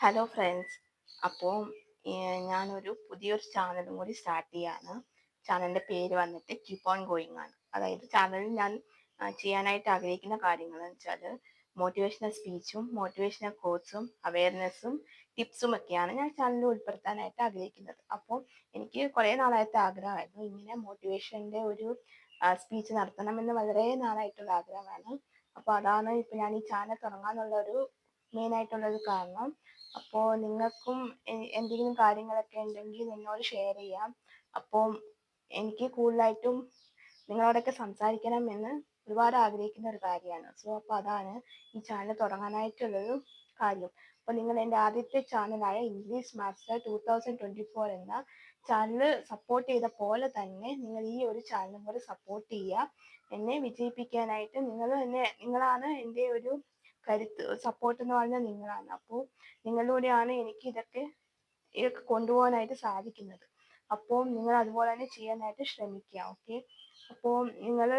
Hello friends. അപ്പോൾ ഞാനൊരു പുതിയൊരു ചാനലും കൂടി സ്റ്റാർട്ട് ചെയ്യാണ്. ചാനലിൻ്റെ പേര് വന്നിട്ട് കീപ്പ് ഓൺ ഗോയിങ് ആണ്. അതായത് ചാനലിൽ ഞാൻ ചെയ്യാനായിട്ട് ആഗ്രഹിക്കുന്ന കാര്യങ്ങൾ എന്ന് വെച്ചാൽ മോട്ടിവേഷണൽ സ്പീച്ചും മോട്ടിവേഷണൽ കോഴ്സും അവയർനെസ്സും ടിപ്സും ഒക്കെയാണ് ഞാൻ ചാനലിൽ ഉൾപ്പെടുത്താനായിട്ട് ആഗ്രഹിക്കുന്നത്. അപ്പോൾ എനിക്ക് കുറേ നാളായിട്ട് ആഗ്രഹമായിരുന്നു ഇങ്ങനെ മോട്ടിവേഷൻ്റെ ഒരു സ്പീച്ച് നടത്തണമെന്ന് വളരെ നാളായിട്ടുള്ള ആഗ്രഹമാണ്. അപ്പോൾ അതാണ് ഇപ്പോൾ ഞാൻ ഈ ചാനൽ തുടങ്ങാനുള്ള ഒരു മെയിൻ ആയിട്ടുള്ള ഒരു കാരണം. അപ്പോൾ നിങ്ങൾക്കും എന്തെങ്കിലും കാര്യങ്ങളൊക്കെ ഉണ്ടെങ്കിൽ എന്നോട് ഷെയർ ചെയ്യാം. അപ്പോൾ എനിക്ക് കൂടുതലായിട്ടും നിങ്ങളോടൊക്കെ സംസാരിക്കണം എന്ന് ഒരുപാട് ആഗ്രഹിക്കുന്ന ഒരു കാര്യമാണ്. അപ്പോൾ അതാണ് ഈ ചാനൽ തുടങ്ങാനായിട്ടുള്ളൊരു കാര്യം. അപ്പോൾ നിങ്ങൾ എൻ്റെ ആദ്യത്തെ ചാനലായ ഇംഗ്ലീഷ് മാസ്റ്റർ 2024 എന്ന ചാനൽ സപ്പോർട്ട് ചെയ്ത പോലെ തന്നെ നിങ്ങൾ ഈ ഒരു ചാനലും കൂടെ സപ്പോർട്ട് ചെയ്യുക. എന്നെ വിജയിപ്പിക്കാനായിട്ട് നിങ്ങളാണ് എൻ്റെ ഒരു കരുത്ത്. സപ്പോർട്ട് എന്ന് പറഞ്ഞാൽ നിങ്ങളാണ്. അപ്പോൾ നിങ്ങളിലൂടെയാണ് എനിക്ക് ഇതൊക്കെ കൊണ്ടുപോകാനായിട്ട് സാധിക്കുന്നത്. അപ്പോൾ നിങ്ങൾ അതുപോലെ തന്നെ ചെയ്യാനായിട്ട് ശ്രമിക്കുക. ഓക്കെ. അപ്പോൾ നിങ്ങൾ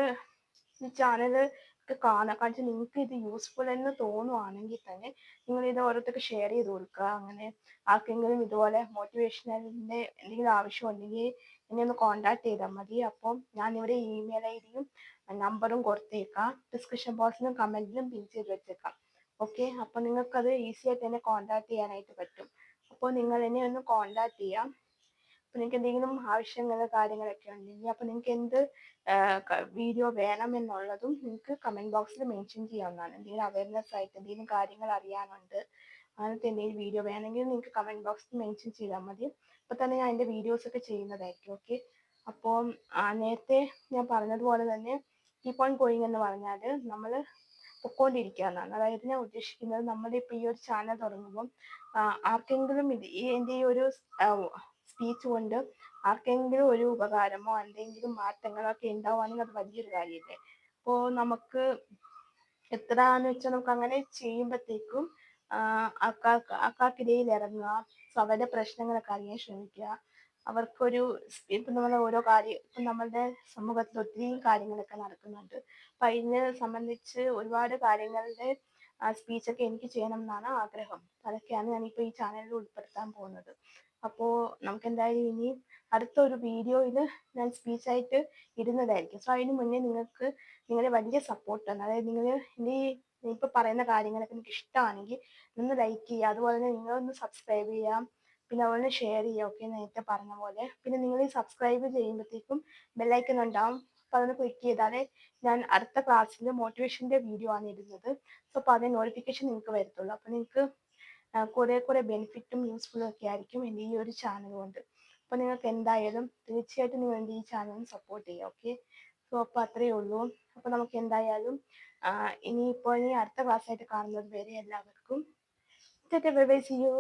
ഈ ചാനൽ ഒക്കെ കാണുക. കാരണം നിങ്ങൾക്ക് ഇത് യൂസ്ഫുൾ എന്ന് തോന്നുവാണെങ്കിൽ തന്നെ നിങ്ങൾ ഇത് ഓരോരുത്തർക്ക് ഷെയർ ചെയ്ത് കൊടുക്കുക. അങ്ങനെ ആർക്കെങ്കിലും ഇതുപോലെ മോട്ടിവേഷണലിൻ്റെ എന്തെങ്കിലും ആവശ്യമുണ്ടെങ്കിൽ എന്നെ ഒന്ന് കോൺടാക്ട് ചെയ്താൽ മതി. അപ്പം ഞാനിവിടെ ഇമെയിൽ ഐഡിയും നമ്പറും കൊടുത്തേക്കാം. ഡിസ്ക്രിപ്ഷൻ ബോക്സിലും കമൻറ്റിലും പിൻ ചെയ്ത് വെച്ചേക്കാം. ഓക്കെ. അപ്പോൾ നിങ്ങൾക്കത് ഈസി ആയിട്ട് എന്നെ കോൺടാക്ട് ചെയ്യാനായിട്ട് പറ്റും. അപ്പോൾ നിങ്ങൾ എന്നെ ഒന്ന് കോൺടാക്ട് ചെയ്യാം. അപ്പോൾ നിങ്ങൾക്ക് എന്തെങ്കിലും ആവശ്യങ്ങൾ കാര്യങ്ങളൊക്കെ ഉണ്ടെങ്കിൽ അപ്പോൾ നിങ്ങൾക്ക് എന്ത് വീഡിയോ വേണമെന്നുള്ളതും നിങ്ങൾക്ക് കമൻറ്റ് ബോക്സിൽ മെൻഷൻ ചെയ്യാവുന്നതാണ്. എന്തെങ്കിലും അവയർനെസ് ആയിട്ട് എന്തെങ്കിലും കാര്യങ്ങൾ അറിയാനുണ്ട്, അങ്ങനത്തെ എന്തെങ്കിലും വീഡിയോ വേണമെങ്കിൽ നിങ്ങൾക്ക് കമൻറ്റ് ബോക്സിൽ മെൻഷൻ ചെയ്താൽ മതി. അപ്പോൾ തന്നെ ഞാൻ എൻ്റെ വീഡിയോസൊക്കെ ചെയ്യുന്നതായിരിക്കും. ഓക്കെ. അപ്പോൾ നേരത്തെ ഞാൻ പറഞ്ഞതുപോലെ തന്നെ കീപ്പ് ഓൺ ഗോയിങ് എന്ന് പറഞ്ഞാൽ നമ്മൾ പൊക്കോണ്ടിരിക്കുക എന്നാണ്. അതായത് ഞാൻ ഉദ്ദേശിക്കുന്നത് നമ്മുടെ ഇപ്പോൾ ഈ ഒരു ചാനൽ തുടങ്ങുമ്പം ആർക്കെങ്കിലും എൻ്റെ ഈ ഒരു സ്പീച്ച് കൊണ്ട് ആർക്കെങ്കിലും ഒരു ഉപകാരമോ എന്തെങ്കിലും മാറ്റങ്ങളോ ഒക്കെ ഉണ്ടാവുകയാണെങ്കിൽ അത് വലിയൊരു കാര്യമല്ലേ. അപ്പോൾ നമുക്ക് എത്രയാണെന്ന് വെച്ചാൽ നമുക്ക് അങ്ങനെ ചെയ്യുമ്പോഴത്തേക്കും ആൾക്കാർക്കിടയിൽ ഇറങ്ങുക, അവരുടെ പ്രശ്നങ്ങളൊക്കെ അറിയാൻ ശ്രമിക്കുക. അവർക്കൊരു ഇപ്പം നമ്മൾ ഓരോ കാര്യം ഇപ്പം നമ്മളുടെ സമൂഹത്തിൽ ഒത്തിരി കാര്യങ്ങളൊക്കെ നടക്കുന്നുണ്ട്. അപ്പം അതിനെ സംബന്ധിച്ച് ഒരുപാട് കാര്യങ്ങളുടെ സ്പീച്ചൊക്കെ എനിക്ക് ചെയ്യണം എന്നാണ് ആഗ്രഹം. അതൊക്കെയാണ് ഞാനിപ്പോൾ ഈ ചാനലിൽ ഉൾപ്പെടുത്താൻ പോകുന്നത്. അപ്പോൾ നമുക്ക് എന്തായാലും ഇനി അടുത്തൊരു വീഡിയോയിൽ ഞാൻ സ്പീച്ചായിട്ട് ഇടുന്നതായിരിക്കും. സോ അതിന് മുന്നേ നിങ്ങൾക്ക് നിങ്ങളുടെ വലിയ സപ്പോർട്ടാണ്. അതായത് നിങ്ങൾ എൻ്റെ ഇപ്പോൾ പറയുന്ന കാര്യങ്ങളൊക്കെ നിങ്ങൾക്ക് ഇഷ്ടമാണെങ്കിൽ ഒന്ന് ലൈക്ക് ചെയ്യുക. അതുപോലെ തന്നെ നിങ്ങളൊന്ന് സബ്സ്ക്രൈബ് ചെയ്യാം. പിന്നെ അതുപോലെ ഷെയർ ചെയ്യുക. ഓക്കെ. നേരത്തെ പറഞ്ഞ പോലെ പിന്നെ നിങ്ങൾ ഈ സബ്സ്ക്രൈബ് ചെയ്യുമ്പോഴത്തേക്കും ബെല്ലൈക്കൺ ഉണ്ടാവും. അപ്പോൾ അതൊന്ന് ക്ലിക്ക് ചെയ്താലേ ഞാൻ അടുത്ത ക്ലാസ്സിൽ മോട്ടിവേഷൻ്റെ വീഡിയോ ആണ് ഇടുന്നത്. സോ അപ്പോൾ അതിന് നോട്ടിഫിക്കേഷൻ നിങ്ങൾക്ക് വരത്തുള്ളൂ. അപ്പോൾ നിങ്ങൾക്ക് കുറേ ബെനിഫിറ്റും യൂസ്ഫുള്ളും ഒക്കെ ആയിരിക്കും എൻ്റെ ഈ ഒരു ചാനൽ കൊണ്ട്. അപ്പോൾ നിങ്ങൾക്ക് എന്തായാലും തീർച്ചയായിട്ടും നിങ്ങൾ എൻ്റെ ഈ ചാനൽ സപ്പോർട്ട് ചെയ്യുക. ഓക്കെ. സോ അപ്പോൾ അത്രയേ ഉള്ളൂ. അപ്പോൾ നമുക്ക് എന്തായാലും ഇനി അടുത്ത ക്ലാസ്സായിട്ട് കാണുന്നത് വരെ എല്ലാവർക്കും ബൈ ബൈ. See you.